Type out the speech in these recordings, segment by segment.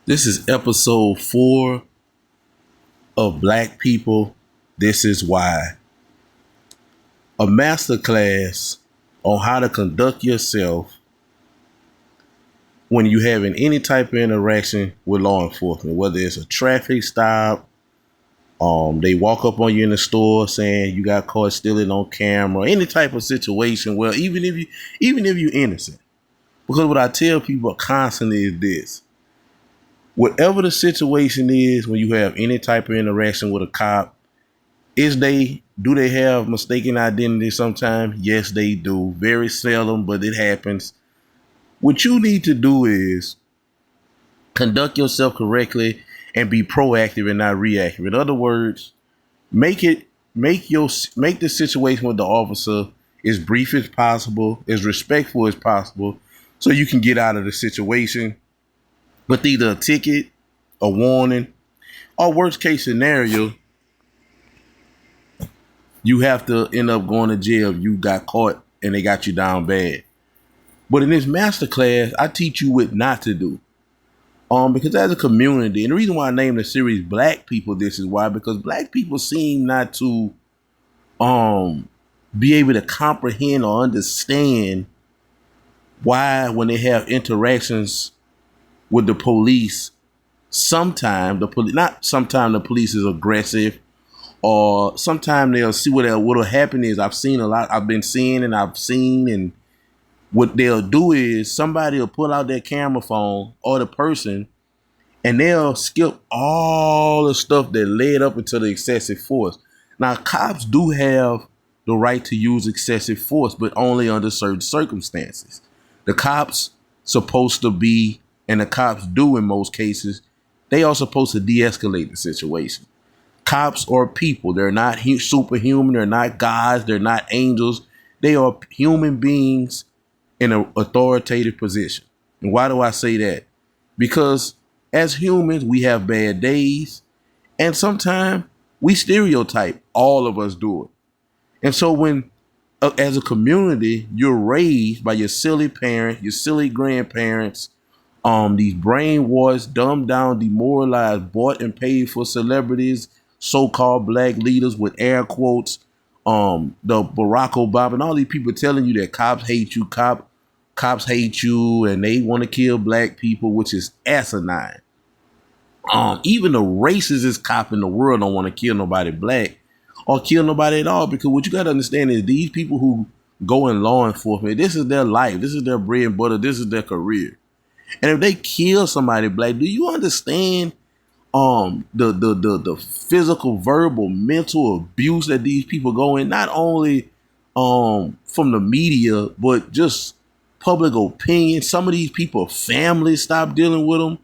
This is episode 4 of Black People. This is why. A masterclass on how to conduct yourself when you having any type of interaction with law enforcement, whether it's a traffic stop, they walk up on you in the store saying you got caught stealing on camera, any type of situation. Well, even if you're innocent, because what I tell people constantly is this: whatever the situation is, when you have any type of interaction with a cop, do they have mistaken identity sometimes? Yes, they do. Very seldom, but it happens. What you need to do is conduct yourself correctly and be proactive and not reactive. In other words, make the situation with the officer as brief as possible, as respectful as possible, so you can get out of the situation with either a ticket, a warning, or worst case scenario, you have to end up going to jail if you got caught and they got you down bad. But in this masterclass, I teach you what not to do. Because as a community, and the reason why I named the series Black People, this is why, because Black people seem not to be able to comprehend or understand why, when they have interactions with the police, sometimes the police is aggressive, or sometimes they'll see what'll happen is I've been seeing and I've seen, and what they'll do is somebody will pull out their camera phone or the person, and they'll skip all the stuff that led up into the excessive force. Now, cops do have the right to use excessive force, but only under certain circumstances. The cops supposed to be, and the cops do in most cases, they are supposed to de-escalate the situation. Cops are people. They're not superhuman. They're not gods. They're not angels. They are human beings in an authoritative position. And why do I say that? Because as humans, we have bad days. And sometimes we stereotype. All of us do it. And so when, as a community, you're raised by your silly parents, your silly grandparents, these brainwashed, dumbed down, demoralized, bought and paid for celebrities, so-called black leaders with air quotes, the Barack Obama, and all these people telling you that cops hate you, cops hate you, and they want to kill black people, which is asinine. Even the racist cop in the world don't want to kill nobody black or kill nobody at all, because what you got to understand is these people who go in law enforcement, this is their life, this is their bread and butter, this is their career. And if they kill somebody black, do you understand the physical, verbal, mental abuse that these people go in, not only from the media, but just public opinion? Some of these people, families stop dealing with them.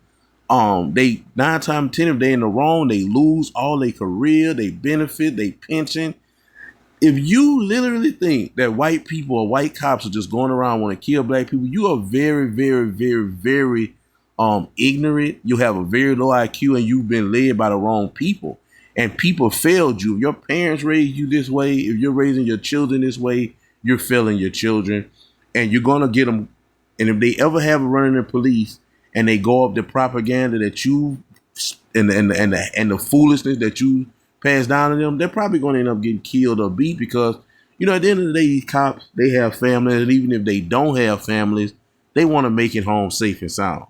They 9 times 10, if they in the wrong, they lose all their career, they benefit, they pension. If you literally think that white people or white cops are just going around want to kill black people, you are very, very, very, very ignorant. You have a very low IQ, and you've been led by the wrong people. And people failed you. If your parents raised you this way, if you're raising your children this way, you're failing your children, and you're gonna get them. And if they ever have a run-in the police and they go up the propaganda that you and the foolishness that you pass down to them, they're probably going to end up getting killed or beat, because, at the end of the day, these cops, they have families, and even if they don't have families, they want to make it home safe and sound.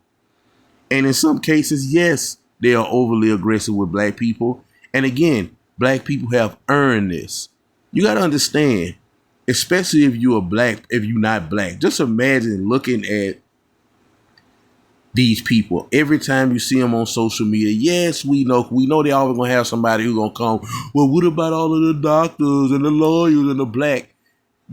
And in some cases, yes, they are overly aggressive with black people. And again, black people have earned this. You got to understand, especially if you're not black. Just imagine looking at these people every time you see them on social media. Yes, we know they always gonna have somebody who's gonna come, well, what about all of the doctors and the lawyers and the black?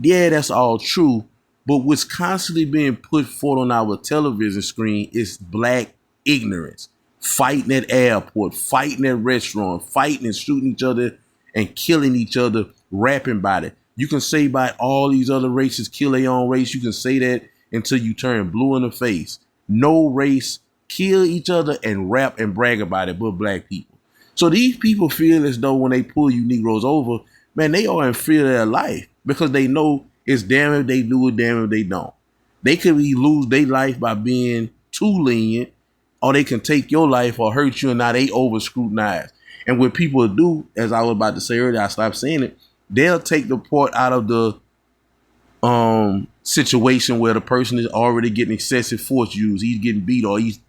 Yeah, that's all true, but what's constantly being put forth on our television screen is black ignorance. Fighting at airport, fighting at restaurant, fighting and shooting each other and killing each other, rapping about it. You can say about all these other races kill their own race. You can say that until you turn blue in the face. No race kill each other and rap and brag about it but black people. So these people feel as though when they pull you Negroes over, man, they are in fear of their life, because they know it's damn if they do it, damn if they don't. They could lose their life by being too lenient, or they can take your life or hurt you, and now they over scrutinize. And what people do, as I was about to say earlier, I stopped saying it, they'll take the part out of the situation where the person is already getting excessive force used. He's getting beat, or he's,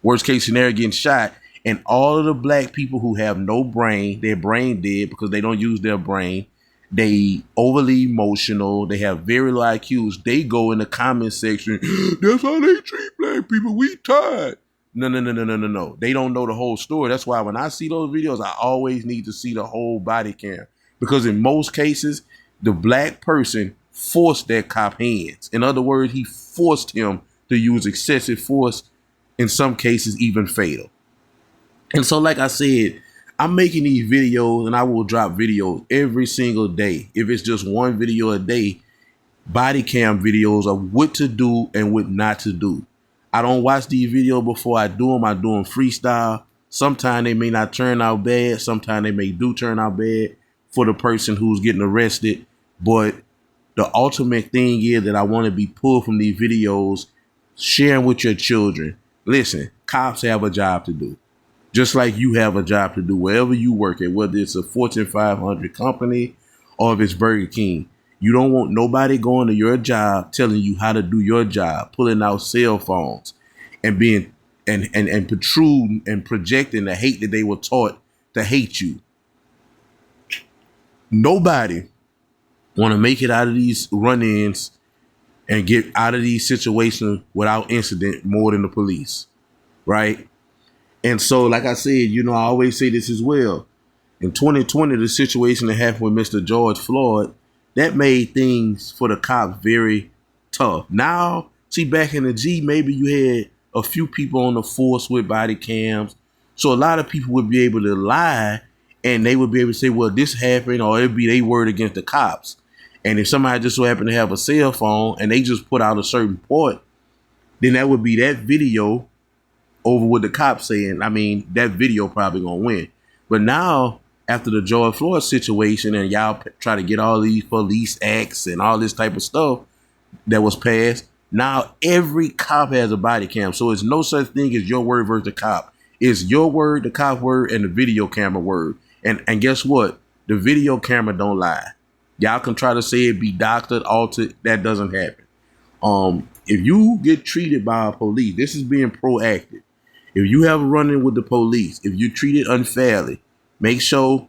worst case scenario, getting shot. And all of the black people who have no brain, their brain dead because they don't use their brain, they overly emotional, they have very low IQs, they go in the comment section, that's how they treat black people, we tired. No. They don't know the whole story. That's why when I see those videos, I always need to see the whole body cam. Because in most cases, the black person forced that cop hands. In other words, he forced him to use excessive force, in some cases even fatal. And so, like I said, I'm making these videos, and I will drop videos every single day. If it's just one video a day, body cam videos of what to do and what not to do. I don't watch these videos before I do them. I do them freestyle. Sometimes they may not turn out bad. Sometimes they may do turn out bad for the person who's getting arrested. But the ultimate thing is that I want to be pulled from these videos, sharing with your children. Listen, cops have a job to do. Just like you have a job to do wherever you work at, whether it's a Fortune 500 company or if it's Burger King. You don't want nobody going to your job telling you how to do your job, pulling out cell phones and being and protruding and projecting the hate that they were taught to hate you. Nobody want to make it out of these run-ins and get out of these situations without incident more than the police, right? And so, like I said, you know, I always say this as well. In 2020, the situation that happened with Mr. George Floyd, that made things for the cops very tough. Now, see, back in the G, maybe you had a few people on the force with body cams. So a lot of people would be able to lie, and they would be able to say, well, this happened, or it'd be their word against the cops. And if somebody just so happened to have a cell phone and they just put out a certain point, then that would be that video over what the cops saying. I mean, that video probably gonna win. But now, after the George Floyd situation and y'all try to get all these police acts and all this type of stuff that was passed, now every cop has a body cam. So it's no such thing as your word versus the cop. It's your word, the cop word, and the video camera word. And guess what? The video camera don't lie. Y'all can try to say it be doctored, altered. That doesn't happen. If you get treated by a police, this is being proactive. If you have a run-in with the police, if you treat it unfairly, make sure,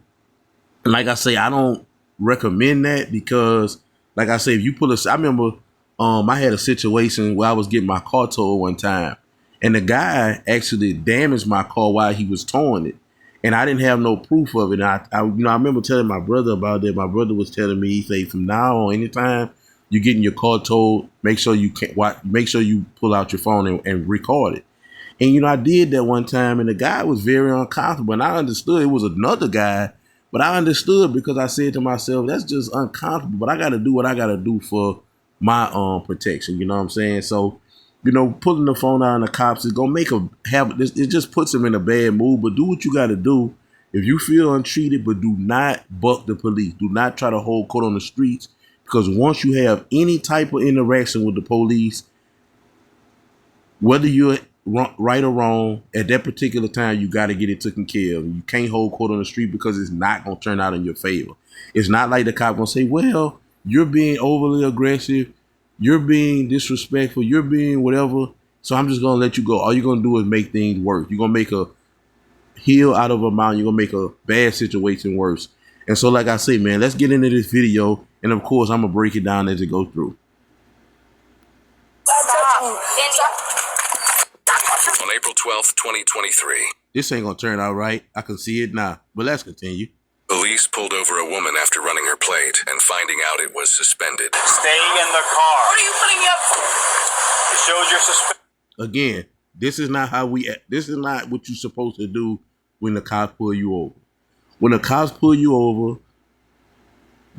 like I say, I don't recommend that because, like I say, if you I remember I had a situation where I was getting my car towed one time, and the guy actually damaged my car while he was towing it, and I didn't have no proof of it. And I remember telling my brother about that. My brother was telling me, he said, from now on, anytime you're getting your car towed, make sure you pull out your phone and record it. And, you know, I did that one time, and the guy was very uncomfortable. And I understood it was another guy, but I understood because I said to myself, that's just uncomfortable. But I got to do what I got to do for my protection. You know what I'm saying? So, you know, pulling the phone out on the cops is going to it just puts them in a bad mood. But do what you got to do. If you feel untreated, but do not buck the police. Do not try to hold court on the streets. Because once you have any type of interaction with the police, whether you're right or wrong, at that particular time, you got to get it taken care of. You can't hold court on the street because it's not going to turn out in your favor. It's not like the cop going to say, well, you're being overly aggressive, you're being disrespectful, you're being whatever, so I'm just going to let you go. All you're going to do is make things worse. You're going to make a hill out of a mountain. You're going to make a bad situation worse. And so, like I say, man, let's get into this video. And, of course, I'm going to break it down as it goes through. On April 12th, 2023. This ain't going to turn out right. I can see it now. But let's continue. Police pulled over a woman after running her plate and finding out it was suspended. Stay in the car. What are you putting me up for? It shows you're suspended. Again, this is not what you're supposed to do when the cops pull you over. When the cops pull you over,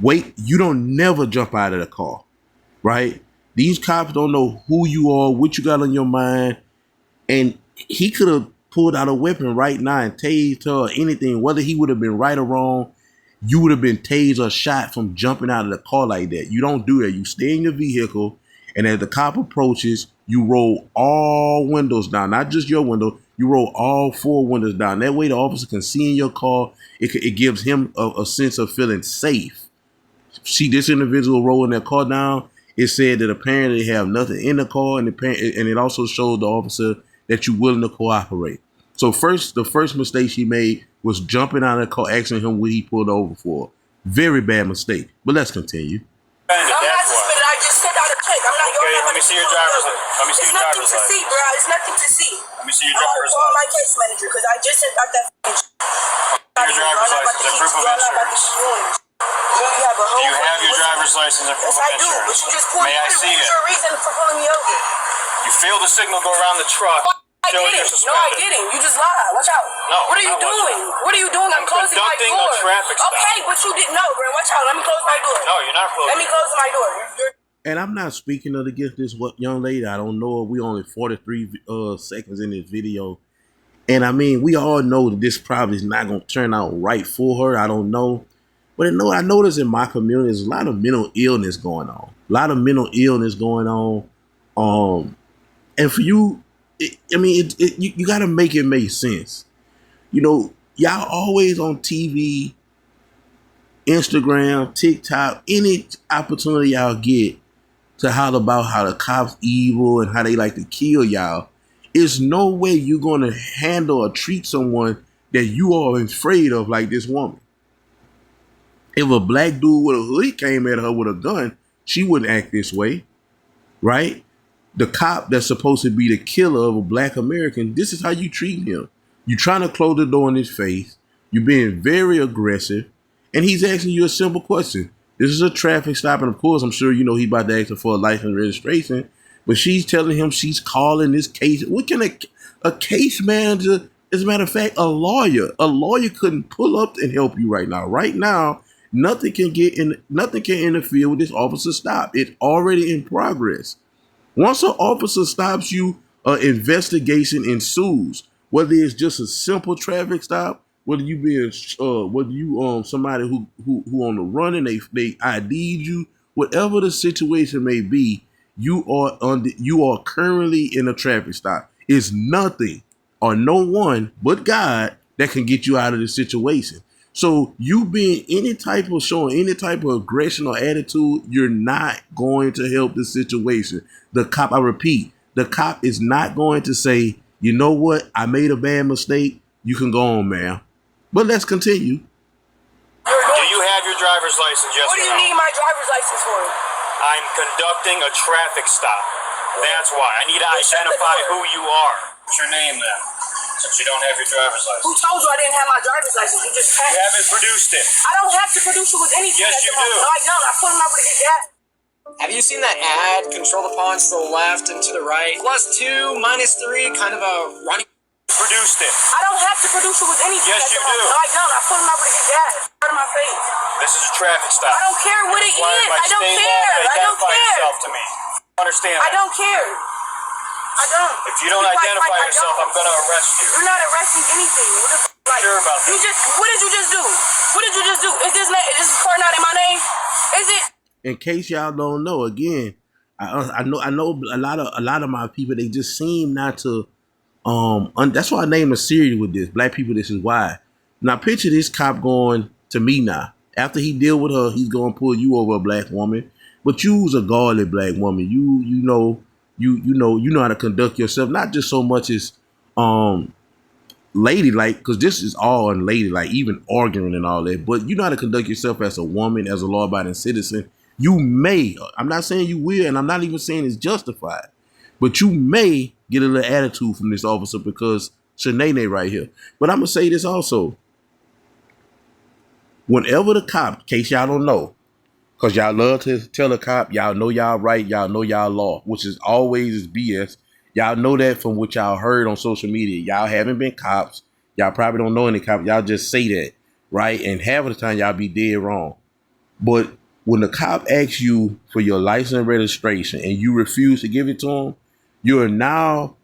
you don't never jump out of the car, right? These cops don't know who you are, what you got on your mind, and he could have pulled out a weapon right now and tased her or anything. Whether he would have been right or wrong, you would have been tased or shot from jumping out of the car like that. You don't do that. You stay in your vehicle, and as the cop approaches, you roll all windows down, not just your window. You roll all 4 windows down. That way the officer can see in your car. It gives him a sense of feeling safe. See this individual rolling their car down. It said that apparently they have nothing in the car, and it also showed the officer that you're willing to cooperate. So the first mistake she made was jumping out of the car, asking him what he pulled over for. Very bad mistake. But let's continue. I'm not suspended. I just sent out a check. I'm not. Okay, let me see your driver's license. Let me see It's your nothing driver's to see, license. bro. It's nothing to see. Let me see your I'm gonna driver's call my license. case manager because I just sent out that. Your driver's license and proof of insurance. Do you have your driver's license and proof Yes, of I do. But insurance? you just pulled May me I over. see What was it? your reason for pulling me over? You failed the signal, go around the truck. I Show you're didn't. No, I suspended. didn't. You just lied. Watch out. No, What are you not watch doing? out. What are you doing? I'm closing my conducting door. a traffic stop. Okay, but you didn't know, bro. Watch out. Let me close my door. No, you're not closing. Let me close my door. And I'm not speaking of against this young lady. I don't know. We only 43 seconds in this video. And I mean, we all know that this probably is not going to turn out right for her. I don't know. But I notice in my community, there's a lot of mental illness going on. A lot of mental illness going on. And for you, you got to make it make sense. You know, y'all always on TV, Instagram, TikTok, any opportunity y'all get to holler about how the cops evil and how they like to kill y'all. There's no way you're going to handle or treat someone that you are afraid of like this woman. If a black dude with a hoodie came at her with a gun, she wouldn't act this way, right? The cop that's supposed to be the killer of a black American, this is how you treat him. You're trying to close the door in his face. You're being very aggressive. And he's asking you a simple question. This is a traffic stop. And of course, I'm sure you know he's about to ask her for a license registration. But she's telling him she's calling this case. What can a case manager, as a matter of fact, a lawyer couldn't pull up and help you right now. Right now, nothing can interfere with this officer stop. It's already in progress. Once an officer stops you, an investigation ensues. Whether it's just a simple traffic stop, whether you somebody who on the run and they ID'd you, whatever the situation may be, you are currently in a traffic stop. It's nothing or no one but God that can get you out of the situation. So you being showing any type of aggression or attitude, you're not going to help the situation. The cop, I repeat, the cop is not going to say, you know what, I made a bad mistake. You can go on, ma'am. But let's continue. Do you have your driver's license, yes What do or you no? need my driver's license for? I'm conducting a traffic stop. That's why. I need to identify who you are. What's your name then? Since you don't have your driver's Who license. told you I didn't have my driver's license? You just passed. You haven't produced it. I don't have to produce it with anything. Yes, at you the moment. do. No, I don't. I pulled him over to get gas. Have you seen that ad? Control the pawns to the left and to the right. +2, -3, kind of a running. Produced it. I don't have to produce it with anything. Yes, at the you moment. do. No, I don't. I pulled him over to get gas. Out of my face. This is a traffic stop. I don't care what it Required is. by I don't state law care. to I don't identify care. yourself to me. Understand I that? don't care. I don't. If you don't identify I yourself, don't. I'm going to arrest you. You're not arresting anything. What the like? Sure about You that. just. What did you just do? What did you just do? Is this car not in my name? Is it? In case y'all don't know, again, I know a lot of my people, they just seem not to that's why I named a series with this. Black people, this is why. Now picture this cop going to me now. After he deal with her, he's gonna pull you over, a black woman. But you's a godly black woman. You know how to conduct yourself, not just so much as ladylike, because this is all unladylike, even arguing and all that. But you know how to conduct yourself as a woman, as a law-abiding citizen. You may, I'm not saying you will, and I'm not even saying it's justified, but you may get a little attitude from this officer because Shanae right here. But I'm gonna say this also. Whenever the cop, in case y'all don't know, because y'all love to tell a cop, y'all know y'all right, y'all know y'all law, which is always is BS. Y'all know that from what y'all heard on social media. Y'all haven't been cops. Y'all probably don't know any cops. Y'all just say that, right? And half of the time y'all be dead wrong. But when the cop asks you for your license and registration and you refuse to give it to him, you're now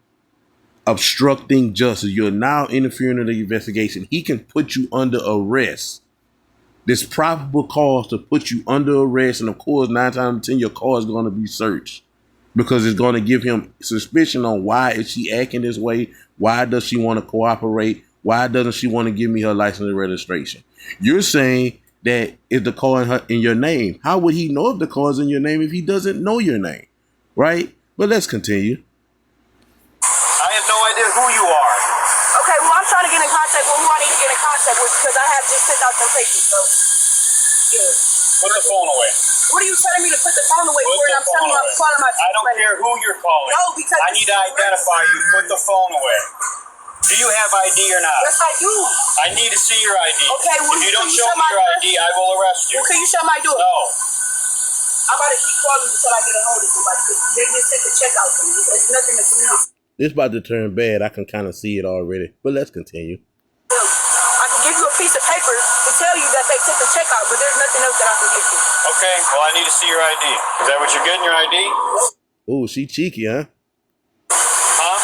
obstructing justice. You're now interfering in the investigation. He can put you under arrest. There's probable cause to put you under arrest. And of course, 9 times out of 10, your car is going to be searched. because it's going to give him suspicion on why is she acting this way? Why does she want to cooperate? Why doesn't she want to give me her license and registration? You're saying that is the car in your name. How would he know if the car is in your name if he doesn't know your name? Right? But let's continue. I have no idea who you are. Okay, well, I'm trying to get in contact with who I need to get in contact with because I have just sent out them papers. So, yeah. Put the phone away. What are you telling me to put the phone away Put for? the I'm telling you I'm calling my I don't care who you're calling. No, because I need to identify you. Put the phone away. Do you have ID or not? Yes, I do. I need to see your ID. Okay, well, if you don't can you show show me my your door? ID, I will arrest you. Well, can you show my door? No. I'm about to keep calling until I get a hold of somebody because they just sent the check out to me. It's nothing to me. This about to turn bad. I can kind of see it already. But let's continue. I can give you a piece of paper to tell you that they sent the check out, but there's nothing else that I can give you. Okay, well, I need to see your ID. Is that what you're getting, your ID? Ooh, she cheeky, huh? Huh?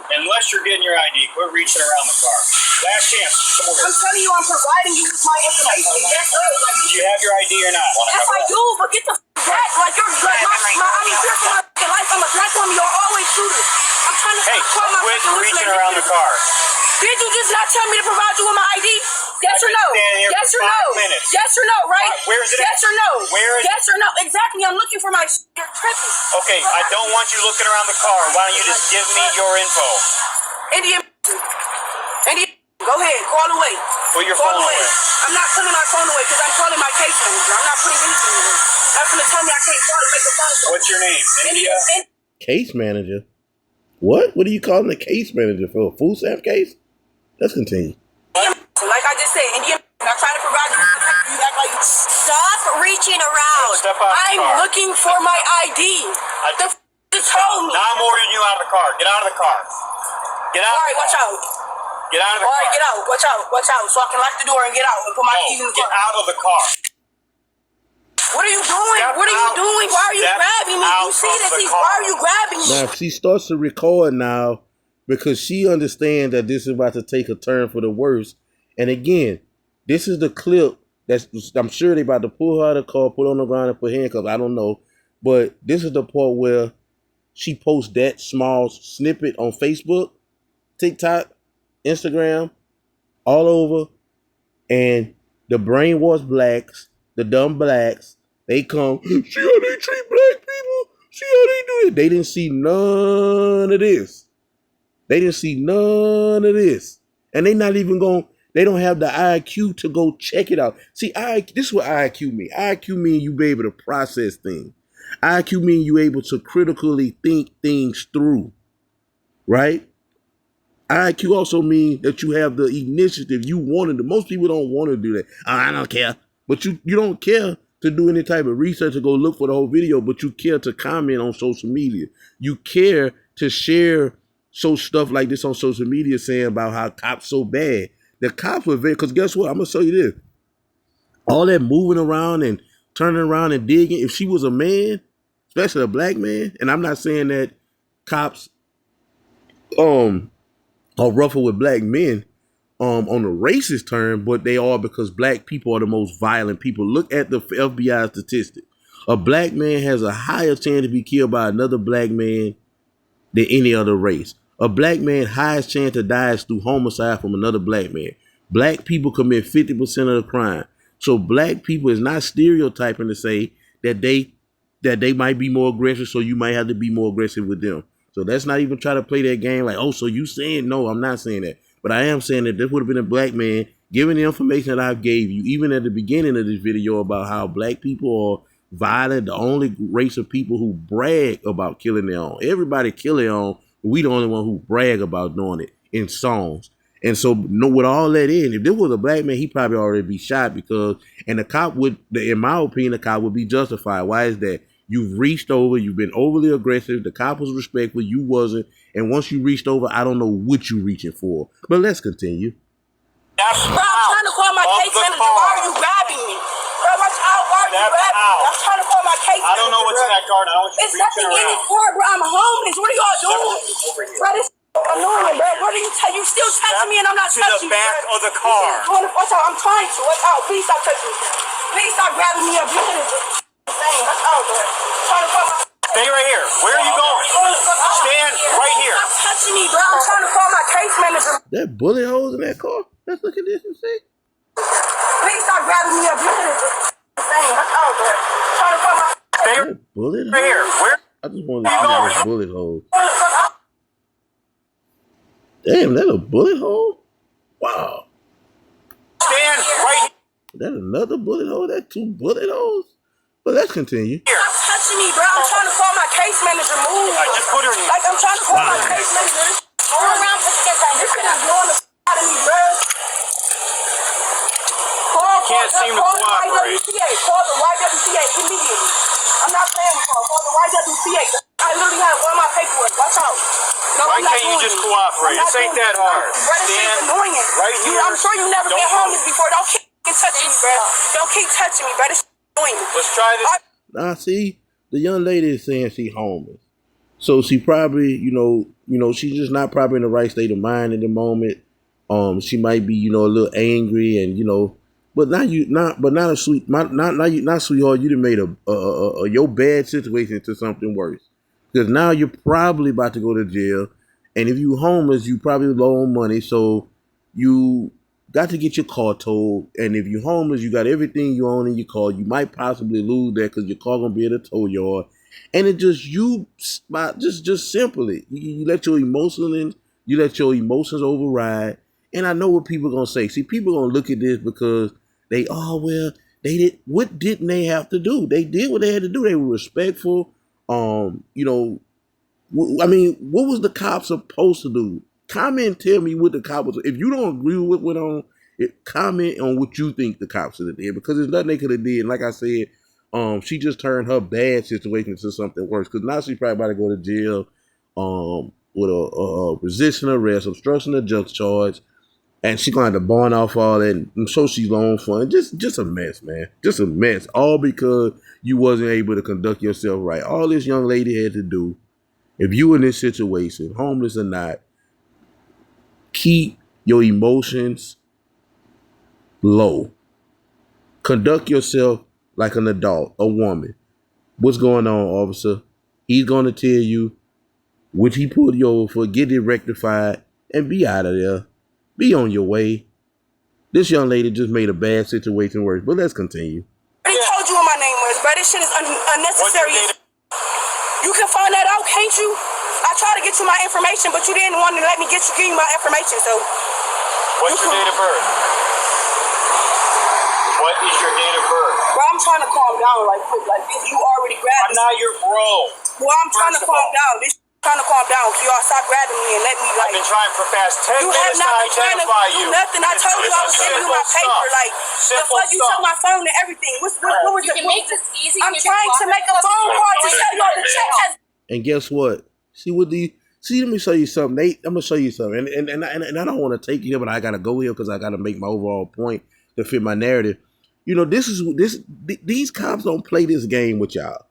Unless you're getting your ID, quit reaching around the car. Last chance. Come over. I'm telling you, I'm providing you with my information. Yes, sir. Like, Do you have your ID or not? yes, I do, but get the back. Like, you're like, I mean, fear for my fucking life. I'm a black woman. You're always shooters. I'm trying to Hey, call my quit fucking reaching listener. around the car. Did you just not tell me to provide you with my ID? Yes or no? standing here Yes for or no? 5 minutes. Yes or no, right? Where is it Yes at? or no? Where is Yes or no? Exactly. I'm looking for my You're tripping. Okay, I don't want you looking around the car. Why don't you just give me your info? Indian. Go ahead. Call away. Put your Call phone away. away. I'm not putting my phone away because I'm calling my case manager. I'm not putting anything away. That's going to tell me I can't call and make a phone call. What's your name? India? Case manager? What? What are you calling the case manager for? A food stamp case? Let's continue. Like I just said, Indian. I'm trying to provide you with the paper. You act like you stop reaching around. Step out of the I'm car. looking for my ID. You told me. Now I'm ordering you out of the car. Get out of the car. Get out. All right, watch out. Get out of the All car. right, get out. Watch out. Watch out. So I can lock the door and get out and put my keys in the Get car. out of the car. What are you doing? Step What are you out. doing? Why are you Step grabbing me? You out see of this? the Why car. are you grabbing me? Now, if she starts to record now, because she understands that this is about to take a turn for the worse. And again, this is the clip that's, I'm sure they about to pull her out of the car, put her on the ground and put handcuffs. I don't know. But this is the part where she posts that small snippet on Facebook, TikTok, Instagram, all over. And the brainwashed blacks, the dumb blacks, they come, see how they treat black people? See how they do it? They didn't see none of this. They didn't see none of this. And they not even going, they don't have the IQ to go check it out. See, this is what IQ mean. IQ mean you be able to process things. IQ mean you able to critically think things through, right? IQ also mean that you have the initiative. You wanted to. Most people don't want to do that. Oh, I don't care. But you don't care to do any type of research or go look for the whole video, but you care to comment on social media. You care to share stuff like this on social media saying about how cops so bad. The cops were very, because guess what? I'm going to show you this. All that moving around and turning around and digging, if she was a man, especially a black man, and I'm not saying that cops are rougher with black men on the racist term, but they are because black people are the most violent people. Look at the FBI statistic. A black man has a higher chance to be killed by another black man than any other race. A black man highest chance to die is through homicide from another black man. Black people commit 50% of the crime. So black people is not stereotyping to say that they might be more aggressive, so you might have to be more aggressive with them. So let's not even try to play that game like, oh, so you saying no, I'm not saying that. But I am saying that this would have been a black man given the information that I gave you, even at the beginning of this video about how black people are violent, the only race of people who brag about killing their own. Everybody kill their own, but we the only one who brag about doing it in songs. And so with all that in, if this was a black man, he'd probably already be shot because, and the cop would, in my opinion, the cop would be justified. Why is that? You've reached over, you've been overly aggressive, the cop was respectful, you wasn't, and once you reached over, I don't know what you're reaching for. But let's continue. Bro, I'm trying to call my case manager. Why are you grabbing me? Bro, watch out. Why are you grabbing me? I'm trying to call my case manager. I don't know what's in that car. I don't want you It's reaching nothing in around. this car, bro. I'm homeless. What are y'all doing? Bro, this Annoying, bro. What are you you still touching me and I'm not to touching the back you, of the car. Watch out. I'm trying to. Watch out. Please stop touching me. Please stop grabbing me up. You can insane. Watch out, bro. I'm trying to call my... Stay right here. Where are you going? Stand right here. Stop touching me, bro. I'm trying to call my case manager. That bullet holes in that car? Let's look at this and see. Please stop grabbing me up. You can insane. Watch out, bro. I'm trying to call my... Stay That bullet right here. holes? Where? I just wanted to see those bullet holes. Damn, that a bullet hole? Wow. Stand right here. That another bullet hole? That two bullet holes? But let's continue. Stop touching me, bro. I'm trying to call my case manager. Move. I just put her in. Like, I'm trying to call my case manager. Go around this shit. This shit is blowing the out of me, bro. Can't seem to cooperate. Call the YWCA immediately. I'm not playing with y'all. Call the YWCA. I literally have all my paperwork. Watch out. No, Why can't you just cooperate? This ain't that hard. Stand annoying. right here. I'm sure you've never been homeless before. Don't keep touching me, bro. Don't keep touching me, bro. This annoying. Let's try this. Now, see, the young lady is saying she's homeless. So she probably, she's just not probably in the right state of mind at the moment. She might be, a little angry and, but not sweetheart. You done made your bad situation into something worse. Because now you're probably about to go to jail. And if you homeless, you probably low on money. So you got to get your car towed. And if you're homeless, you got everything you own in your car. You might possibly lose that because your car going to be at a tow yard. And it just, just simply, you let your emotions override. And I know what people going to say. See, people going to look at this because what didn't they have to do? They did what they had to do. They were respectful. What was the cops supposed to do? Comment and tell me what the cops was. If you don't agree with what went on, comment on what you think the cops should have did, because there's nothing they could have did. And like I said, she just turned her bad situation into something worse, because now she's probably about to go to jail with a resisting arrest, obstruction of justice charge, and she's going to have to bond off all that. And so she's on fun. Just a mess, man. Just a mess. All because you wasn't able to conduct yourself right. All this young lady had to do, if you in this situation, homeless or not, keep your emotions low. Conduct yourself like an adult, a woman. What's going on, officer? He's going to tell you what he pulled you over for, get it rectified, and be out of there. Be on your way. This young lady just made a bad situation worse, but let's continue. I already told you what my name was, bro. This shit is unnecessary. You can find that out, can't you? I tried to get you my information, but you didn't want to let me give you my information, so... What's your date of birth? What is your date of birth? Bro, I'm trying to calm down right quick. Like, you already grabbed me. I'm not your bro. Well, I'm trying to calm down. This trying to calm down. Can y'all stop grabbing me and let me, like... I've been trying for past 10 you minutes have not to been trying to identify do you. nothing. I told you I was giving you my paper. Like, the fuck you took my phone and everything. What was You the... can make this easy. I'm trying to make a phone call to tell y'all the check has... And guess what? Let me show you something. Nate, I'm gonna show you something. And I don't want to take you here, but I gotta go here because I gotta make my overall point to fit my narrative. These cops don't play this game with y'all.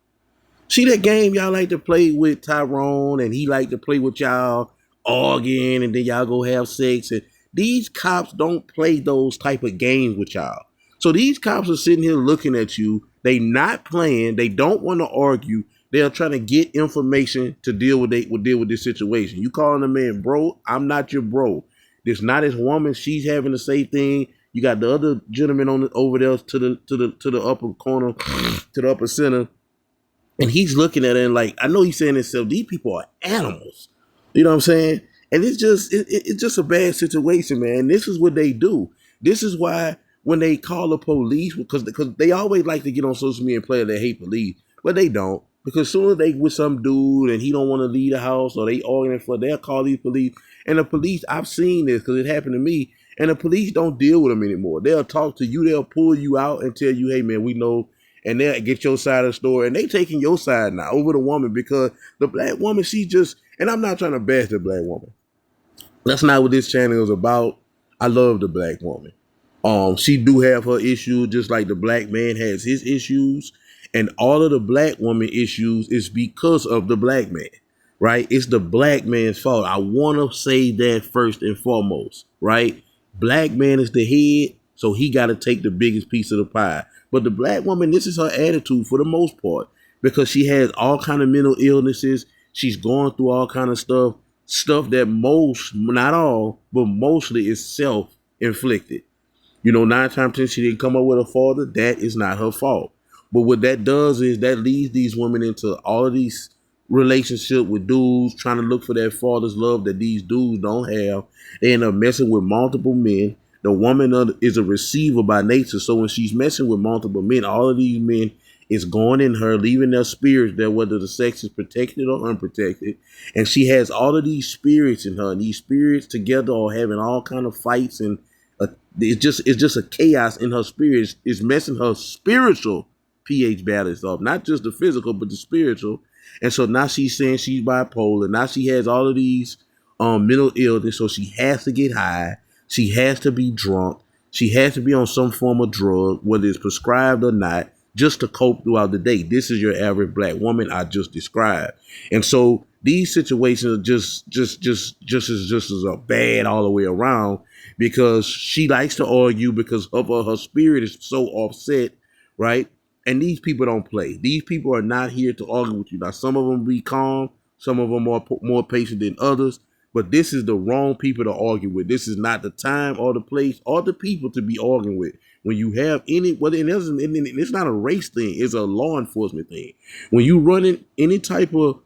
See that game y'all like to play with Tyrone, and he like to play with y'all arguing, and then y'all go have sex. And these cops don't play those type of games with y'all. So these cops are sitting here looking at you. They not playing. They don't want to argue. They're trying to get information to deal with this situation. You calling a man bro? I'm not your bro. This not his woman. She's having the same thing. You got the other gentleman over there to the upper corner, to the upper center, and he's looking at it and like, I know he's saying to himself, these people are animals. You know what I'm saying? And it's just a bad situation, man. This is what they do. This is why when they call the police, because they always like to get on social media and play they hate police, but they don't. Because soon as they with some dude and he don't want to leave the house, or they arguing for, they'll call these police. And the police, I've seen this because it happened to me. And the police don't deal with them anymore. They'll talk to you. They'll pull you out and tell you, hey, man, we know. And they'll get your side of the story. And they taking your side now over the woman, because the black woman, she just, and I'm not trying to bash the black woman. That's not what this channel is about. I love the black woman. She do have her issues just like the black man has his issues. And all of the black woman issues is because of the black man. right? It's the black man's fault. I want to say that first and foremost, right? Black man is the head, so he got to take the biggest piece of the pie. But the black woman, this is her attitude for the most part, because she has all kind of mental illnesses. She's going through all kind of stuff that most, not all, but mostly is self-inflicted. You know, 9 times 10 she didn't come up with a father. That is not her fault. But what that does is that leads these women into all of these relationship with dudes, trying to look for that father's love that these dudes don't have. They end up messing with multiple men. The woman is a receiver by nature. So when she's messing with multiple men, all of these men is going in her, leaving their spirits there, whether the sex is protected or unprotected. And she has all of these spirits in her, and these spirits together are having all kind of fights, and it's just a chaos in her spirit. It's messing her spiritual pH balance off, not just the physical, but the spiritual. And so now she's saying she's bipolar. Now she has all of these mental illness, so she has to get high. She has to be drunk. She has to be on some form of drug, whether it's prescribed or not, just to cope throughout the day. This is your average black woman I just described. And so these situations are just as a bad all the way around, because she likes to argue because of her spirit is so offset, right? And these people don't play. These people are not here to argue with you. Now, some of them be calm. Some of them are more patient than others. But this is the wrong people to argue with. This is not the time or the place or the people to be arguing with. When you have any, it's not a race thing. It's a law enforcement thing. When you run in any type of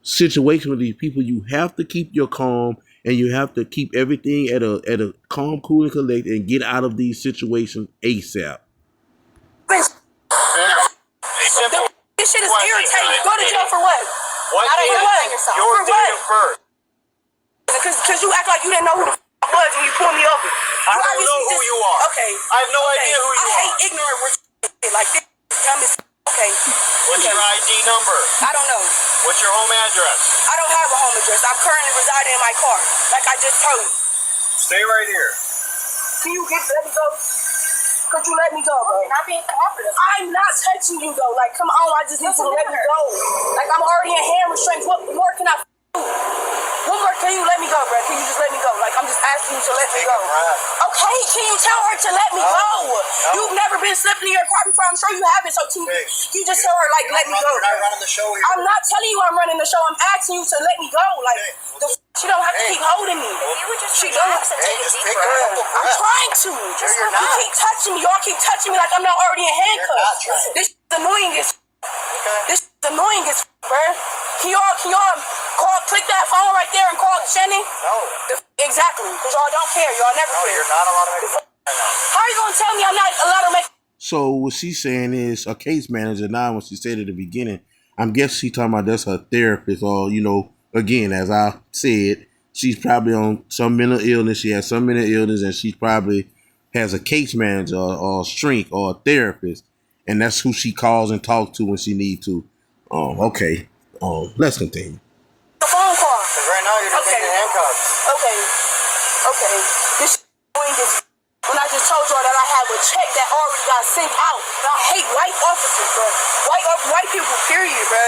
situation with these people, you have to keep your calm, and you have to keep everything at a calm, cool, and collected, and get out of these situations ASAP. This shit is irritating. Go to jail for what? What is your date of birth? Because you act like you didn't know who the f*** I was when you pulled me over. I don't know who you are. Okay. I have no idea who you are. I hate ignorant rich shit like this. Dumb as okay. What's your ID number? I don't know. What's your home address? I don't have a home address. I'm currently residing in my car, like I just told you. Stay right here. Can you let me go? Could you let me go, bro? You're not being cooperative. I'm not touching you, though. Like, come on, I just need you to let me go. Like, I'm already in hand restraints. What more can I do? What more can you let me go, bro? Can you just let me go? Like, I'm just asking you to let me go. Okay, can you tell her to let me go? You've never been slipping in your car before. I'm sure you haven't. So can you just tell her, like, let me go? You're not running the show here. I'm not telling you I'm running the show. I'm asking you to let me go. Like, she don't have to keep holding me. She don't. I'm trying to. You keep touching me. Y'all keep touching me like I'm not already in handcuffs. This is annoying as This is annoying as bro. Can y'all click that phone right there and call Jenny? No. Exactly. Because y'all don't care. Y'all never care. You're not allowed to make fun right now. How are you going to tell me I'm not allowed to make? So what she's saying is a case manager. Now, when she said at the beginning, I'm guessing she talking about that's her therapist, or again, as I said, she's probably on some mental illness. She has some mental illness, and she probably has a case manager or a shrink or a therapist, and that's who she calls and talks to when she needs to. Okay. Let's continue. The phone call. Because right now you're just in handcuffs. Okay. This is when I just told y'all that I have a check that already got sent out. And I hate white officers, bro. White people, period, bro.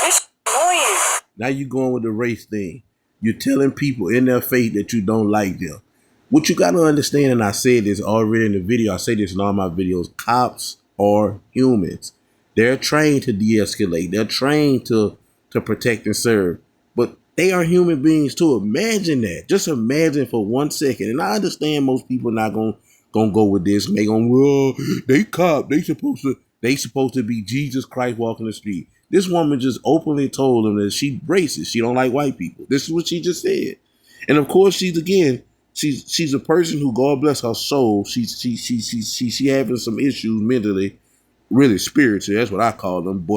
This annoying. Now you going with the race thing. You're telling people in their face that you don't like them. What you got to understand, and I said this already in the video, I say this in all my videos, cops are humans. They're trained to de-escalate. They're trained to protect and serve. But they are human beings too. Imagine that. Just imagine for 1 second. And I understand most people not gonna go with this. And they gonna, well, they cop. They supposed to be Jesus Christ walking the street. This woman just openly told them that she racist. She don't like white people. This is what she just said. And of course, she's a person who, God bless her soul, she having some issues mentally, really spiritually. That's what I call them.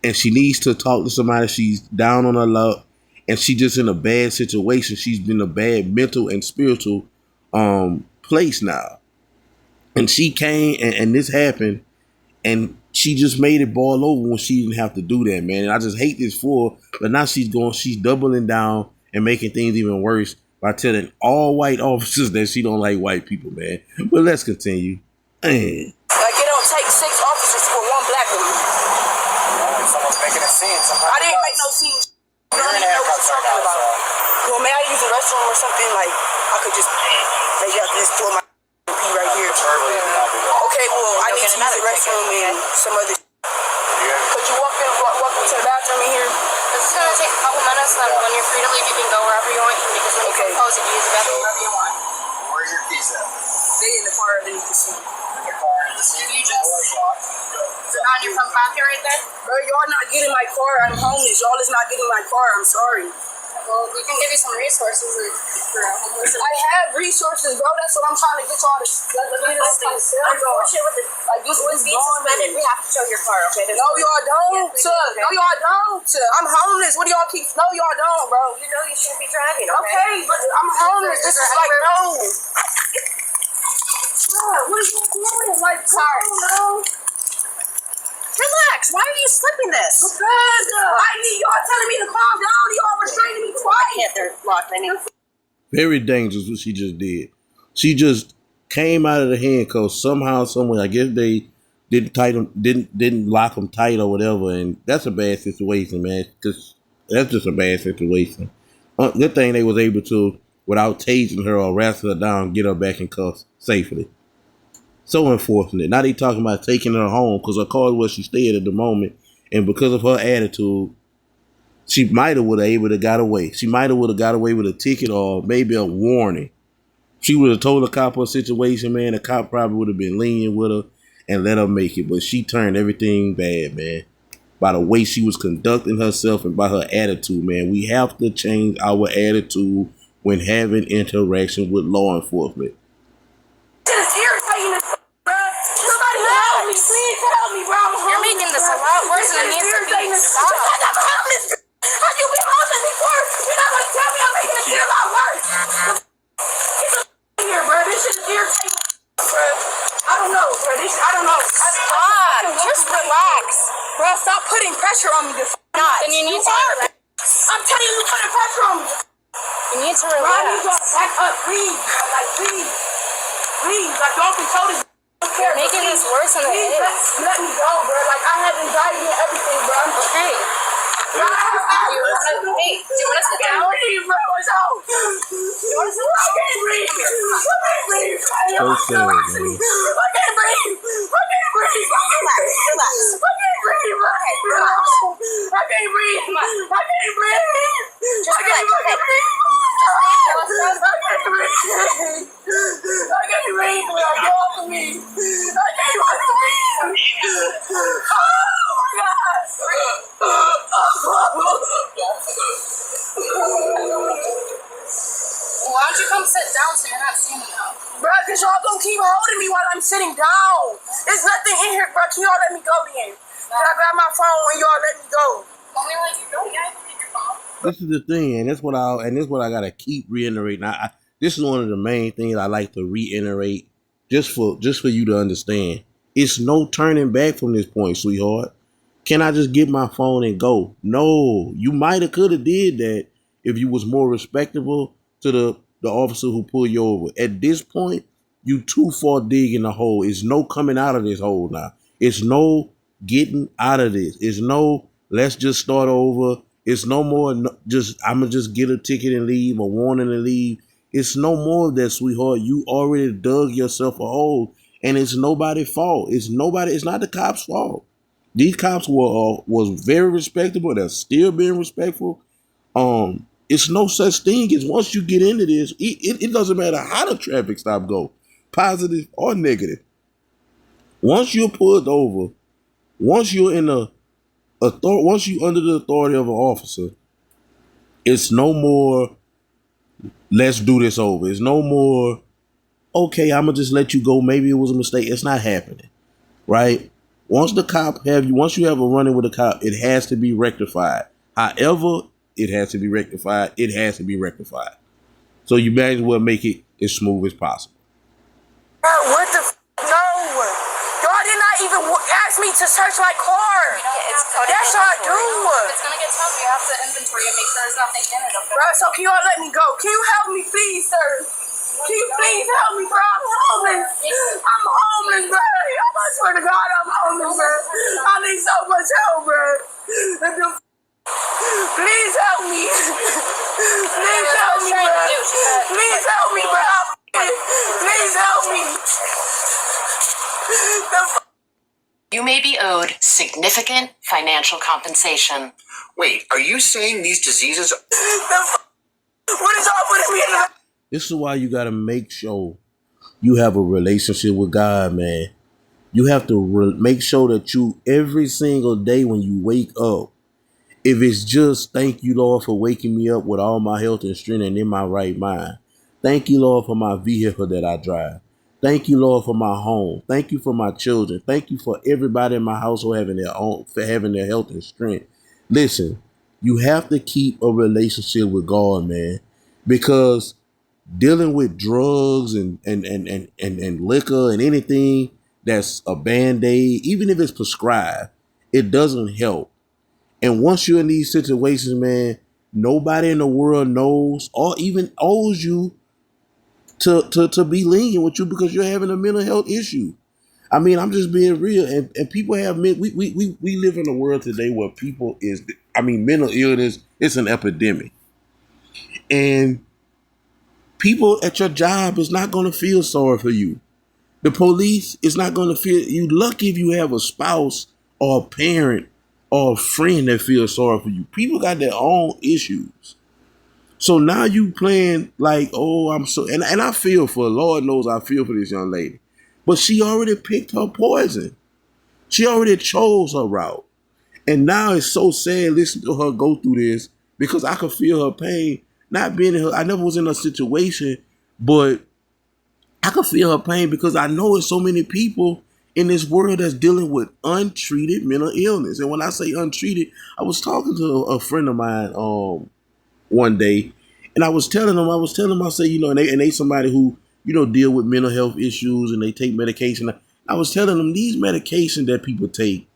And she needs to talk to somebody. She's down on her luck, and she just in a bad situation. She's in a bad mental and spiritual place now. And she came, and this happened, and she just made it boil over when she didn't have to do that, man. And I just hate this for her. But now she's doubling down and making things even worse by telling all white officers that she don't like white people, man. But let's continue. Man. Like, it don't take 6 officers for 1 black woman. Someone's making a scene. I didn't make no scene. You're in handcuffs right now, so. Well, may I use the restroom or something? Like, I could just, maybe I could just pull my pee right here. Okay, well, I need to use the restroom and some other. Could you walk me to the bathroom in here? This is going to take a couple minutes, and then when you're free to leave, you can go wherever you want. You can make as many phone calls, you can use the bathroom wherever you want. Where's your keys at? They in the car underneath the seat. In your car, in the seat. You just... Is it on your front pocket right there? Bro, y'all not getting my car. I'm homeless. Y'all is not getting my car. I'm sorry. Well, we can give you some resources for homeless. I have resources, bro. That's what I'm trying to get y'all to. Unfortunately, with the being suspended, we have to show your car, okay? No, y'all don't. No, y'all don't. I'm homeless. What do y'all keep? No, y'all don't, bro. You know you shouldn't be driving, Okay, but I'm homeless. This is like, no. What is y'all doing? Like, sorry. No. Relax. Why are you slipping this? Because I need y'all telling me to calm down. Y'all restraining me twice. Yeah, they're locked. I need. Very dangerous what she just did. She just came out of the handcuffs somehow, somewhere. I guess they didn't tight them, didn't lock them tight or whatever, and that's a bad situation, man. That's just a bad situation. Good thing they was able to, without tasing her or wrestling her down, get her back in cuffs safely. So unfortunate. Now they talking about taking her home because her car is where she stayed at the moment, and because of her attitude, she might have would have able to got away. She might have would have got away with a ticket or maybe a warning. She would have told the cop her situation, man. The cop probably would have been lenient with her and let her make it. But she turned everything bad, man. By the way she was conducting herself and by her attitude, man. We have to change our attitude when having interaction with law enforcement. You're making this a lot worse than it needs to be. Stop. How you been holding me for? You're not gonna tell me I'm making it a lot worse. Here, bro. This shit is irritating, bro. I don't know, bro. I don't know. Stop. Just relax. Bro, stop putting pressure on me. Not. Then you need to relax. I'm telling you, putting pressure on me. You need to Bro, I need y'all relax. to back up, please. Like, please. Please. Like, y'all control this. You're making this worse than it Please, is. let me go, bro. Like, I have anxiety and everything, bro. Okay. Bro, Hey, do you want us to get out? breathe, bro. What's out? I can't breathe. I can't breathe. So sad, man. I can't breathe. I can't breathe. I can't breathe. Relax. I can't breathe. Relax. I can't breathe. I can't breathe. Just I can't relax. fucking breathe. I can't breathe. I can't breathe. Get off of me. I can't fucking breathe. Oh my Why don't you come sit down so you're not standing up? Bro, cause y'all gonna keep holding me while I'm sitting down. There's nothing in here, bro. Can y'all let me go then? Can I grab my phone and y'all let me go? When we let you go, yeah, you can get your phone. This is the thing, and this is what I gotta keep reiterating. This is one of the main things I like to reiterate, just for you to understand. It's no turning back from this point, sweetheart. Can I just get my phone and go? No, you might have could have did that if you was more respectable to the officer who pulled you over. At this point, you too far digging the hole. It's no coming out of this hole now. It's no getting out of this. It's no let's just start over. It's no more I'ma just get a ticket and leave, a warning and leave. It's no more of that, sweetheart. You already dug yourself a hole, and it's nobody's fault. It's not the cops' fault. These cops was very respectable. They're still being respectful. It's no such thing as once you get into this, it doesn't matter how the traffic stop go, positive or negative. Once you're pulled over, once you're under the authority of an officer, it's no more, let's do this over. It's no more, okay, I'm going to just let you go. Maybe it was a mistake. It's not happening, right? Once you have a run-in with a cop, it has to be rectified. However, it has to be rectified. It has to be rectified. So you might as well make it as smooth as possible. What the no? Y'all did not even ask me to search my car. That's all I do. It's gonna get tough. You have to inventory and make sure there's nothing in it. Okay? Bro, so can y'all let me go? Can you help me, please, sir? Can you please help me, bro? I'm homeless. I'm homeless, bro. I swear to God, I'm homeless, bro. I need so much help, bro. Please help me. Please help me, bro. Please help me. You may be owed significant financial compensation. Wait, are you saying these diseases? What is all putting me in the... This is why you gotta make sure you have a relationship with God, man. You have to make sure that you, every single day when you wake up, if it's just thank you, Lord, for waking me up with all my health and strength and in my right mind. Thank you, Lord, for my vehicle that I drive. Thank you, Lord, for my home. Thank you for my children. Thank you for everybody in my household having their own, for having their health and strength. Listen, you have to keep a relationship with God, man, because dealing with drugs and liquor and anything that's a band-aid, even if it's prescribed, it doesn't help. And once you're in these situations, man, nobody in the world knows or even owes you to be lenient with you because you're having a mental health issue. I mean, I'm just being real. And people have, we live in a world today where mental illness, it's an epidemic. And people at your job is not going to feel sorry for you. The police is not going to feel, you lucky if you have a spouse or a parent or a friend that feels sorry for you. People got their own issues. So now you playing like, oh, I'm so, and I feel for, Lord knows I feel for this young lady. But she already picked her poison. She already chose her route. And now it's so sad listening to her go through this because I could feel her pain. Not being in her, I never was in a situation, but I could feel her pain because I know it's so many people in this world that's dealing with untreated mental illness. And when I say untreated, I was talking to a friend of mine one day, and I was telling him, I say, and they somebody who, deal with mental health issues and they take medication. I was telling them these medications that people take,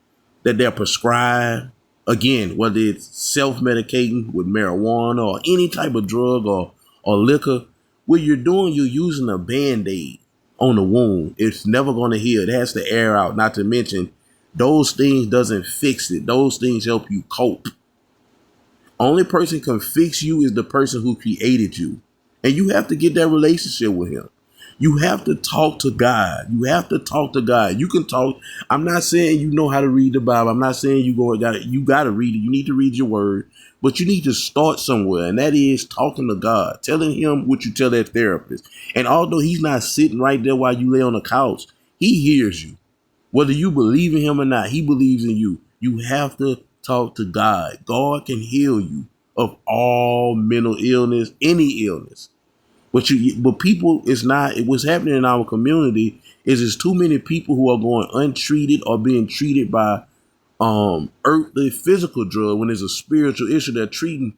that they're prescribed, again, whether it's self-medicating with marijuana or any type of drug or liquor, what you're doing, you're using a Band-Aid on the wound. It's never going to heal. It has to air out. Not to mention, those things doesn't fix it. Those things help you cope. Only person can fix you is the person who created you. And you have to get that relationship with him. You have to talk to God. You have to talk to God. You can talk. I'm not saying you know how to read the Bible. I'm not saying you got to read it. You need to read your word, but you need to start somewhere. And that is talking to God, telling him what you tell that therapist. And although he's not sitting right there while you lay on the couch, he hears you. Whether you believe in him or not, he believes in you. You have to talk to God. God can heal you of all mental illness, any illness. But people, it's not, what's happening in our community is there's too many people who are going untreated or being treated by earthly physical drug when there's a spiritual issue. They're treating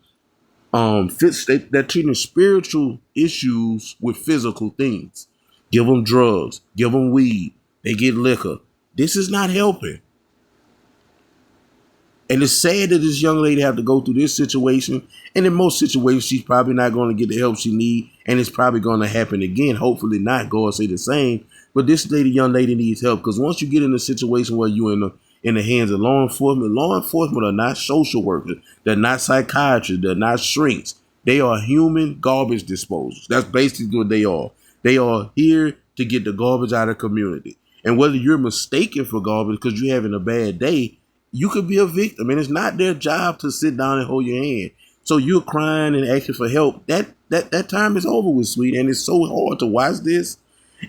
they're treating spiritual issues with physical things. Give them drugs, give them weed, they get liquor. This is not helping. And it's sad that this young lady have to go through this situation. And in most situations, she's probably not going to get the help she needs. And it's probably going to happen again. Hopefully not. God say the same. But this young lady needs help. Because once you get in a situation where you're in the hands of law enforcement are not social workers. They're not psychiatrists. They're not shrinks. They are human garbage disposals. That's basically what they are. They are here to get the garbage out of the community. And whether you're mistaken for garbage because you're having a bad day, you could be a victim, and it's not their job to sit down and hold your hand. So you're crying and asking for help. That time is over with, sweet, and it's so hard to watch this.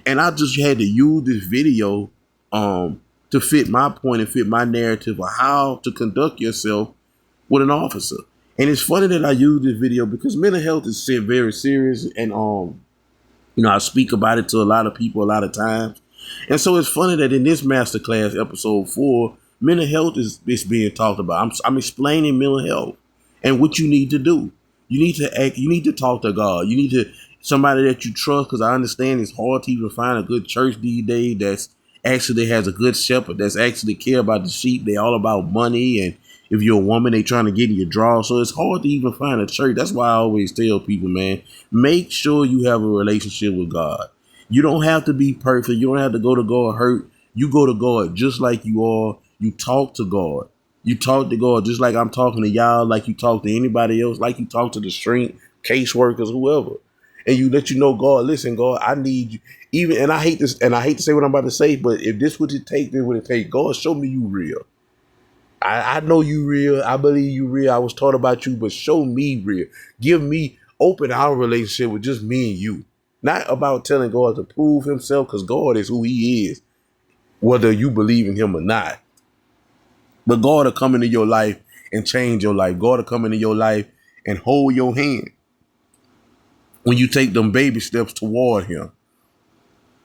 And I just had to use this video to fit my point and fit my narrative of how to conduct yourself with an officer. And it's funny that I use this video because mental health is very serious, and I speak about it to a lot of people a lot of times. And so it's funny that in this masterclass, episode 4, mental health is being talked about. I'm explaining mental health and what you need to do. You need to act. You need to talk to God. You need to somebody that you trust, because I understand it's hard to even find a good church these days that's actually has a good shepherd, that's actually care about the sheep. They all about money, and if you're a woman, they trying to get in your draw. So it's hard to even find a church. That's why I always tell people, man, make sure you have a relationship with God. You don't have to be perfect. You don't have to go to God hurt. You go to God just like you are. You talk to God. You talk to God just like I'm talking to y'all, like you talk to anybody else, like you talk to the shrink, caseworkers, whoever. and you let you know, God, listen, God, I need you. Even, and I hate this, and I hate to say what I'm about to say, but if this would it take, then would it take? God, show me you real. I know you real. I believe you real. I was taught about you, but show me real. Open our relationship with just me and you. Not about telling God to prove himself, because God is who he is, whether you believe in him or not. But God will come into your life and change your life. God will come into your life and hold your hand when you take them baby steps toward him.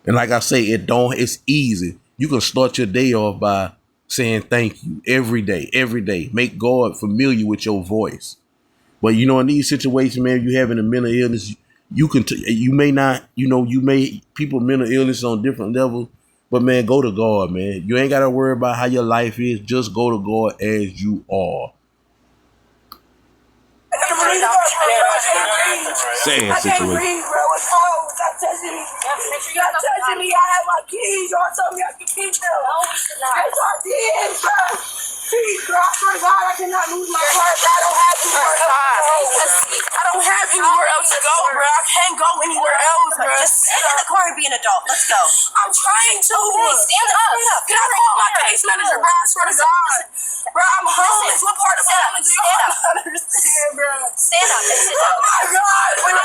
And like I say, it's easy. You can start your day off by saying thank you every day, every day. Make God familiar with your voice. But in these situations, man, if you having a mental illness, you may not, people mental illness on different levels, but man, go to God, man. You ain't got to worry about how your life is. Just go to God as you are. Sad I can't situation. breathe, bro. It's cold. Stop touching me. Stop touching me. I have my keys. Y'all told me I could keep them. Yes, I did, bro. Please, bro. I swear to God, I cannot lose my car, bro. I don't have anywhere else to go. I don't have anywhere else to go, bro. I can't go anywhere else, bro. Just sit in the car and be an adult. Let's go. I'm trying to. Stand up. Can I call my case manager, bro? I swear to God. Bro, I'm homeless. What part of homeless do y'all not understand, bro? Stand up. Oh my God, bro.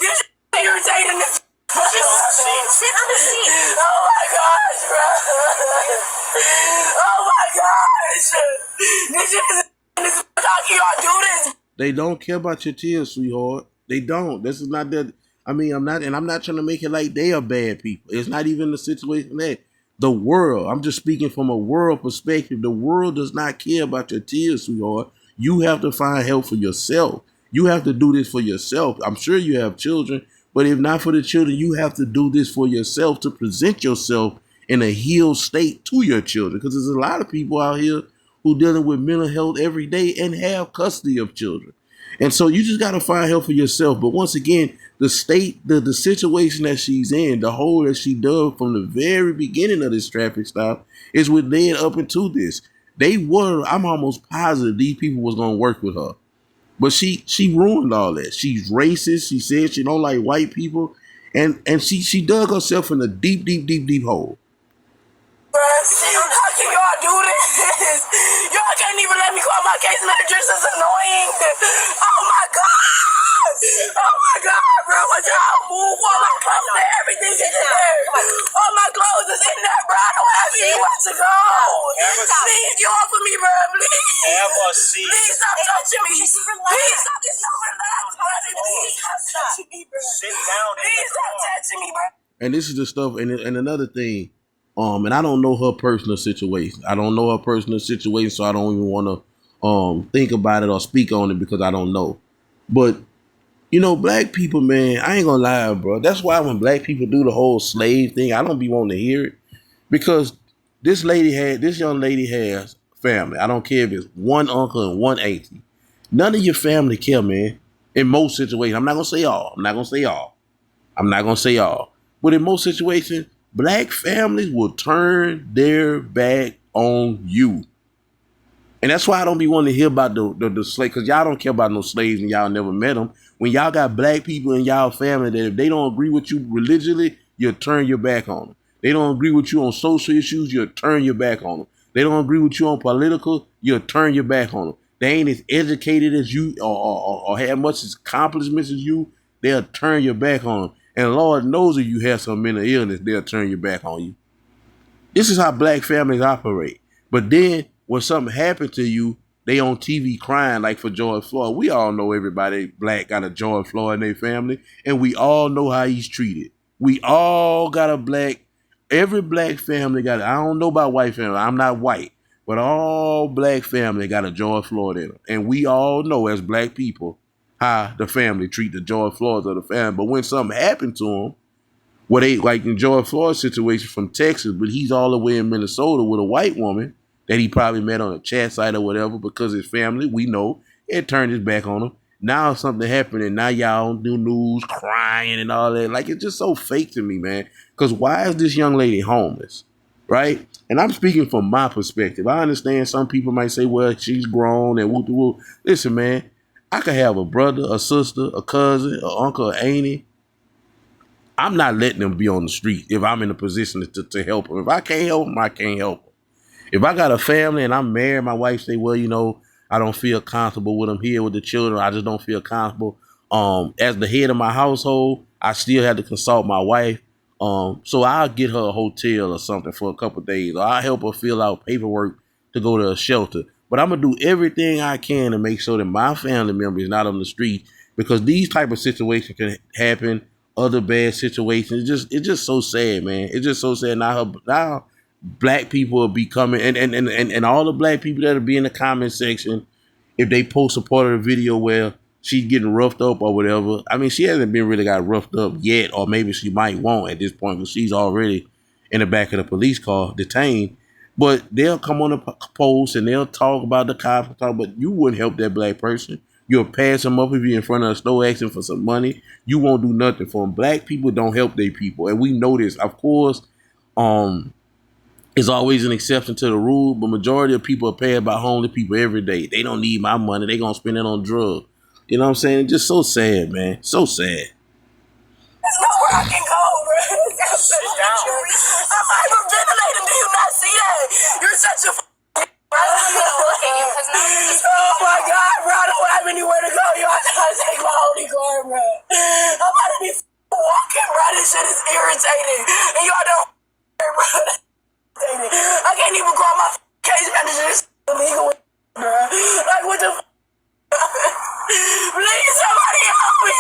This irritating. Sit on the seat. Oh my gosh, bro. Oh my gosh. This is how can y'all do this? They don't care about your tears, sweetheart. They don't. This is not that. I'm not trying to make it like they are bad people. It's not even the situation that the world. I'm just speaking from a world perspective. The world does not care about your tears, sweetheart. You have to find help for yourself. You have to do this for yourself. I'm sure you have children, but if not for the children, you have to do this for yourself to present yourself in a healed state to your children. Because there's a lot of people out here who dealing with mental health every day and have custody of children. And so you just got to find help for yourself. But once again, the situation that she's in, the hole that she dug from the very beginning of this traffic stop is what led up into this. I'm almost positive these people was going to work with her. But she ruined all that. She's racist. She said she don't like white people. And she dug herself in a deep, deep, deep, deep hole. How can y'all do this? Y'all can't even let me call my case manager. This is annoying. Oh my God. Oh my God, bro. What y'all move? All my clothes and everything is in there. All my clothes is in there, bro. I don't have anywhere to go. Please, get off of me, bro. Please. Have a seat. Please stop touching me. Please stop. Just don't relax, bro. Please stop touching me, bro. Sit down. Please stop touching me, bro. And this is the stuff. And another thing. And I don't know her personal situation. So I don't even want to think about it or speak on it because I don't know. But black people, man, I ain't gonna lie, bro. That's why when black people do the whole slave thing, I don't be wanting to hear it because this young lady has family. I don't care if it's one uncle and one auntie. None of your family care, man. In most situations, I'm not gonna say all. But in most situations, black families will turn their back on you. And that's why I don't be wanting to hear about the slave, because y'all don't care about no slaves and y'all never met them. When y'all got black people in y'all family that if they don't agree with you religiously, you'll turn your back on them. They don't agree with you on social issues, you'll turn your back on them. They don't agree with you on political, you'll turn your back on them. They ain't as educated as you or have much accomplishments as you, they'll turn your back on them. And Lord knows if you have some mental illness, they'll turn your back on you. This is how black families operate. But then when something happened to you, they on TV crying like for George Floyd. We all know everybody black got a George Floyd in their family, and we all know how he's treated. We all got every black family got I don't know about white family. I'm not white, but all black family got a George Floyd in them. And we all know as black people how the family treat the George Floyds of the family. But when something happened to him, they like in George Floyd's situation from Texas, but he's all the way in Minnesota with a white woman that he probably met on a chat site or whatever because his family, we know, it turned his back on him. Now something happened and now y'all do news crying and all that. Like, it's just so fake to me, man. Because why is this young lady homeless, right? And I'm speaking from my perspective. I understand some people might say, well, she's grown and woo-woo. Listen, man, I could have a brother, a sister, a cousin, an uncle, an auntie. I'm not letting them be on the street if I'm in a position to help them. If I can't help them, I can't help them. If I got a family and I'm married, my wife say, well, I don't feel comfortable with them here with the children. I just don't feel comfortable. As the head of my household, I still have to consult my wife. So I'll get her a hotel or something for a couple of days. Or I'll help her fill out paperwork to go to a shelter. But I'm going to do everything I can to make sure that my family member is not on the street, because these type of situations can happen, other bad situations. It's just so sad, man. It's just so sad. Now black people will be coming, and all the black people that'll be in the comment section, if they post a part of the video where she's getting roughed up or whatever. I mean, she hasn't been really got roughed up yet, or maybe she might won't at this point because she's already in the back of the police car detained. But they'll come on the post and they'll talk about the cops, but you wouldn't help that black person. You'll pass them up if you're in front of a store asking for some money. You won't do nothing for them. Black people don't help their people, and we know this. Of course, it's always an exception to the rule, but majority of people are paid by homeless people every day. They don't need my money. They gonna spend it on drugs. You know what I'm saying? It's just so sad, man. So sad. There's nowhere I can go, bro. I'm hyperventilating. Do you not see that? You're such a oh my God, bro. I don't have anywhere to go. You have to take my holy car, bro. I'm about to be walking, bro. This shit is irritating. And y'all don't, bro. I can't even call my case manager. This is illegal, bro. Like, what the please, somebody help me.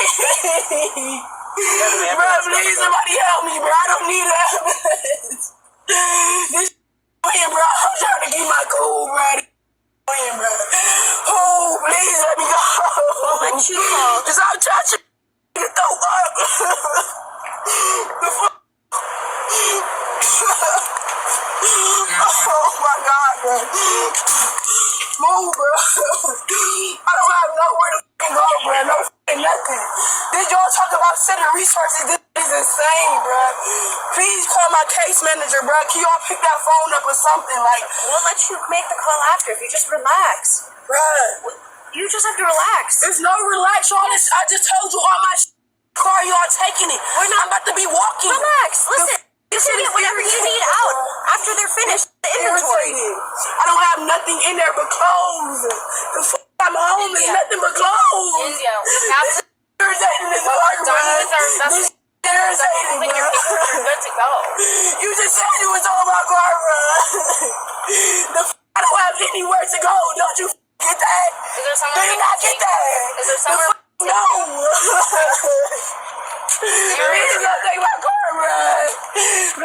Bro, please, somebody help me, bro. I don't need an ambulance. This bro. I'm trying to keep my cool, bro. Bro. Oh, please let me go. I'll let you go. Cause I'm touching to throw up. Oh my God, bro. Move, bro. I don't have nowhere to go, bro. No nothing. Did y'all talk about sending resources? This is insane, bro. Please call my case manager, bro. Can y'all pick that phone up or something? Like, We'll let you make the call after if you just relax. bro. You just have to relax. There's no relax, y'all. I just told you all my car, y'all taking it. I'm about to be walking. Relax. Listen. You can get whatever you need out after they're finished the inventory. I don't have nothing in there but clothes. I'm home. There's nothing but clothes. India, we have to Irritating as fuck, bro. done with our This investment. irritating, Like your bro. papers are good to go. You just said it was all my car, bro. I don't have anywhere to go. Don't you get that? Is there Do somewhere you we not can get take? that? Is there somewhere? No. Please don't take my car, bro.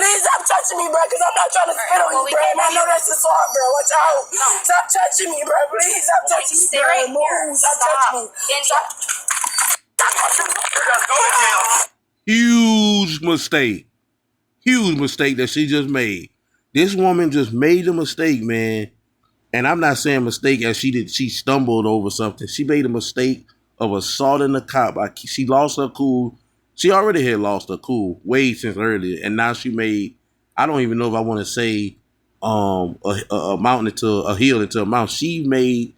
Please stop touching me, bro, because I'm not trying to spit on you, bro. And I know that's assault, bro. Watch out. Stop touching me, bro. Please stop touching me, Stay bro. right here. Move. Stop touching me. India. Huge mistake. Huge mistake that she just made. This woman just made a mistake, man. And I'm not saying mistake as she stumbled over something. She made a mistake of assaulting a cop. She lost her cool. She already had lost her cool way since earlier. And now she made, I don't even know if I want to say a mountain into a hill into a mountain. She made,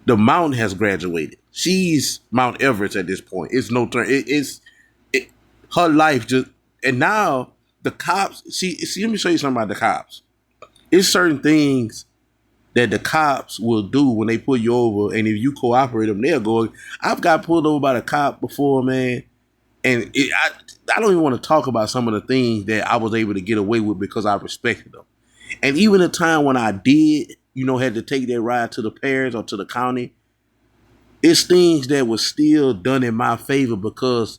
the mountain has graduated. She's Mount Everest at this point. It's no turn. Her life just, and now the cops, see, let me show you something about the cops. It's certain things that the cops will do when they pull you over, and if you cooperate them, they'll go. I've got pulled over by the cop before, man, and I don't even want to talk about some of the things that I was able to get away with because I respected them. And even the time when I did, had to take that ride to the parish or to the county, it's things that was still done in my favor because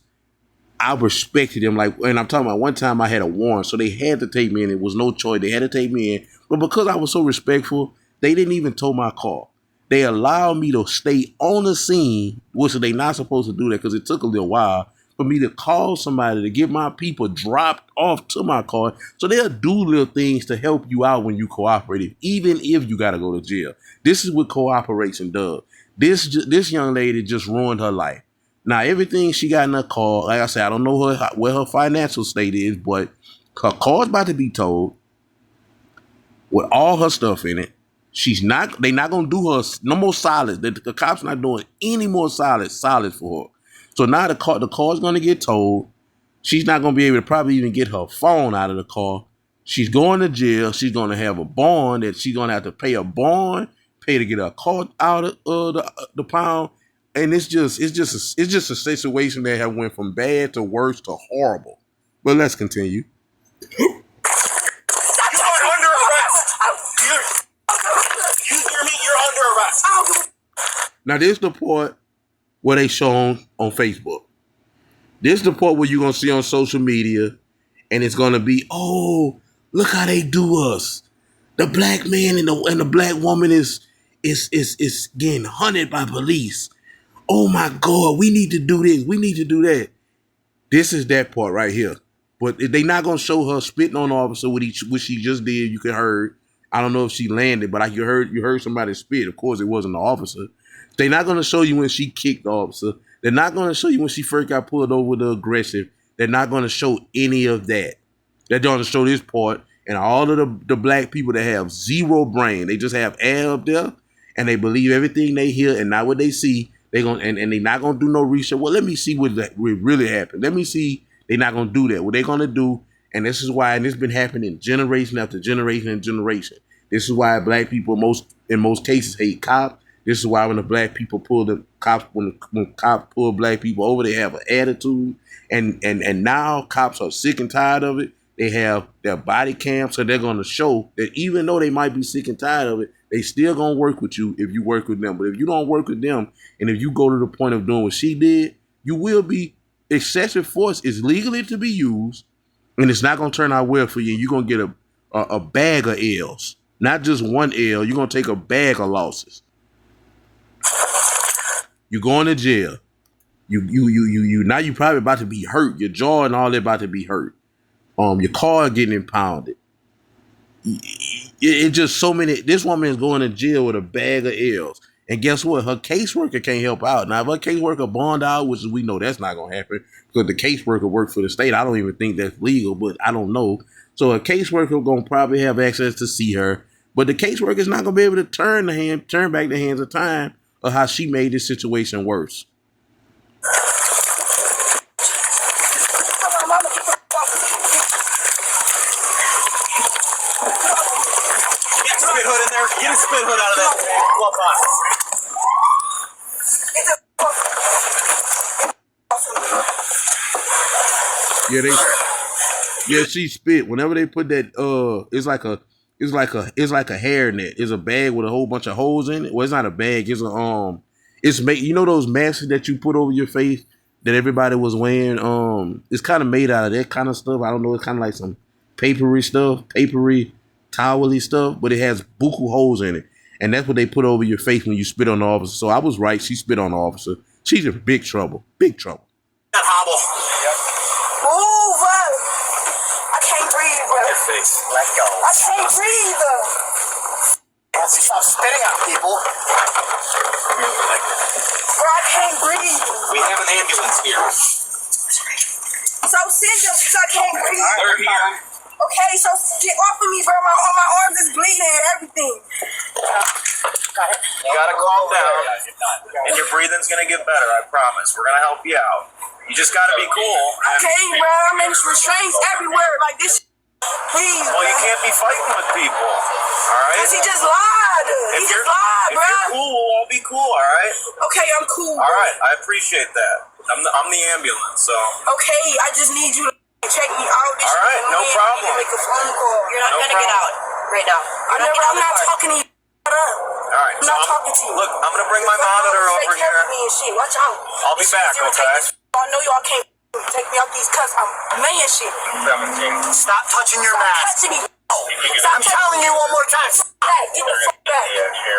I respected them. Like, and I'm talking about one time I had a warrant, so they had to take me in. It was no choice. They had to take me in. But because I was so respectful, they didn't even tow my car. They allowed me to stay on the scene, which they not supposed to do that because it took a little while for me to call somebody to get my people dropped off to my car. So they'll do little things to help you out when you cooperate, even if you got to go to jail. This is what cooperation does. This young lady just ruined her life. Now, everything she got in her car, like I said, I don't know where her financial state is, but her car's about to be towed with all her stuff in it. They not gonna do her no more solids. The cops not doing any more solids for her. So now the car's gonna get towed. She's not gonna be able to probably even get her phone out of the car. She's going to jail. She's gonna have a bond that she's gonna have to pay pay to get her car out of the pound. And it's just a situation that have went from bad to worse to horrible. But let's continue. You are under arrest. You hear me? You're under arrest. Now this the part where they show on Facebook. This the part where you're gonna see on social media, and it's gonna be, oh, look how they do us. The black man and the black woman is getting hunted by police. Oh my God, we need to do this. We need to do that. This is that part right here. But they not gonna show her spitting on the officer, which she just did. You can heard. I don't know if she landed, but you heard somebody spit. Of course, it wasn't the officer. They're not gonna show you when she kicked the officer. They're not gonna show you when she first got pulled over the aggressive. They're not gonna show any of that. They're gonna show this part and all of the black people that have zero brain. They just have air up there, and they believe everything they hear and not what they see. They gonna and they not gonna do no research. Well, let me see what really happened. Let me see. They're not gonna do that. What they're gonna do, and this is why, and it's been happening generation after generation and generation. This is why black people in most cases hate cops. This is why when the black people pull the cops, when cops pull black people over, they have an attitude. And now cops are sick and tired of it. They have their body cams, so they're gonna show that even though they might be sick and tired of it, they still gonna work with you if you work with them. But if you don't work with them, and if you go to the point of doing what she did, you will be. Excessive force is legally to be used, and it's not gonna turn out well for you. You're gonna get a bag of L's, not just one L. You're gonna take a bag of losses. You're going to jail. You now you probably about to be hurt. Your jaw and all that about to be hurt. Your car getting impounded. It just so many. This woman is going to jail with a bag of L's. And guess what? Her caseworker can't help out. Now, if her caseworker bond out, which we know that's not going to happen because the caseworker works for the state. I don't even think that's legal, but I don't know. So a caseworker going to probably have access to see her. But the caseworker is not going to be able to turn back the hands of time of how she made this situation worse. Get a spit hood out of that glove box. Yeah, she spit. Whenever they put that, it's like a hairnet. It's a bag with a whole bunch of holes in it. Well, it's not a bag. It's you know those masks that you put over your face that everybody was wearing. It's kind of made out of that kind of stuff. I don't know. It's kind of like some papery towely stuff, but it has buku holes in it, and that's what they put over your face when you spit on the officer. So I was right. She spit on the officer. She's in big trouble. Big trouble. That hobble. Move up. I can't breathe, bro. Your face. Let go. I can't breathe. Stop spitting on people. Bro, I can't breathe. We have an ambulance here. So send them because I can't breathe. They're here. Okay, so get off of me, bro. My arms is bleeding and everything. Got it. You gotta calm down, and your breathing's gonna get better. I promise. We're gonna help you out. You just gotta be cool. Okay, bro. I'm in restraints everywhere. Like this. Please. Well, you can't be fighting with people. All right. Cause he just lied. He just lied, bro. If you're cool, we'll all be cool. All right. Okay, I'm cool. All right. I appreciate that. I'm the ambulance. So. Okay, I just need you to check me out. All right, no problem. Make a phone call. You're not gonna get out right now. I'm not talking to you. All right, I'm not talking to you. Look, I'm gonna bring my monitor over here. Me and shit. Watch out. I'll be back, okay? I know y'all can't take me out these cuts. I'm man shit. 17. Stop touching your mask. Touching me. I'm telling you one more time. Get the fuck back.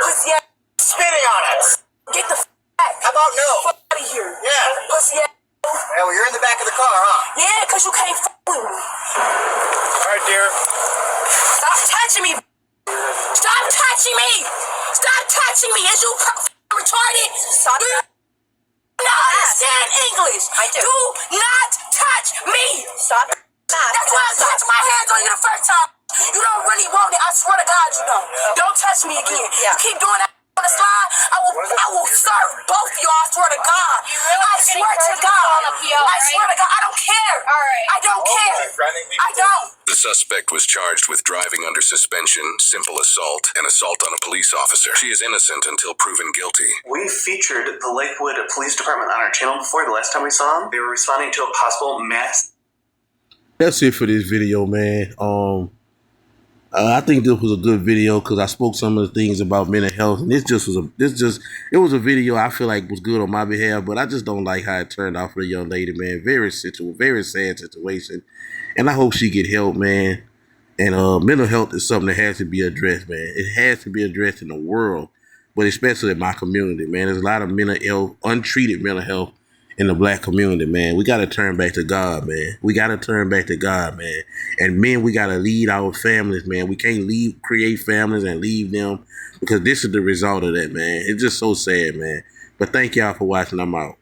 Pussy ass. Spitting on us. Get the fuck back. How about no? Fuck out of here. Yeah. Pussy ass. Yeah, well, you're in the back of the car, huh? Yeah, cause you can't fuck with me. All right, dear. Stop touching me. Stop touching me. Stop touching me. Is you retarded? Stop. Do you not understand English? I do. Do not touch me. Stop. That's why I touched my hands on you the first time. You don't really want it. I swear to God you don't. Don't touch me again. You keep doing that on the slide, I will serve both of y'all. I swear to God. I swear to God. I swear to God. I don't care. I don't care. I don't. The suspect was charged with driving under suspension, simple assault, and assault on a police officer. She is innocent until proven guilty. We featured the Lakewood Police Department on our channel before. The last time we saw them, they were responding to a possible mass. That's it for this video, man. I think this was a good video because I spoke some of the things about mental health, and it was a video I feel like was good on my behalf, but I just don't like how it turned out for the young lady, man. Very sad situation, and I hope she get help, man. And mental health is something that has to be addressed, man. It has to be addressed in the world, but especially in my community, man. There's a lot of mental health, untreated mental health in the black community, man. We got to turn back to God, man. We got to turn back to God, man. And men, we got to lead our families, man. We can't create families and leave them because this is the result of that, man. It's just so sad, man. But thank y'all for watching. I'm out.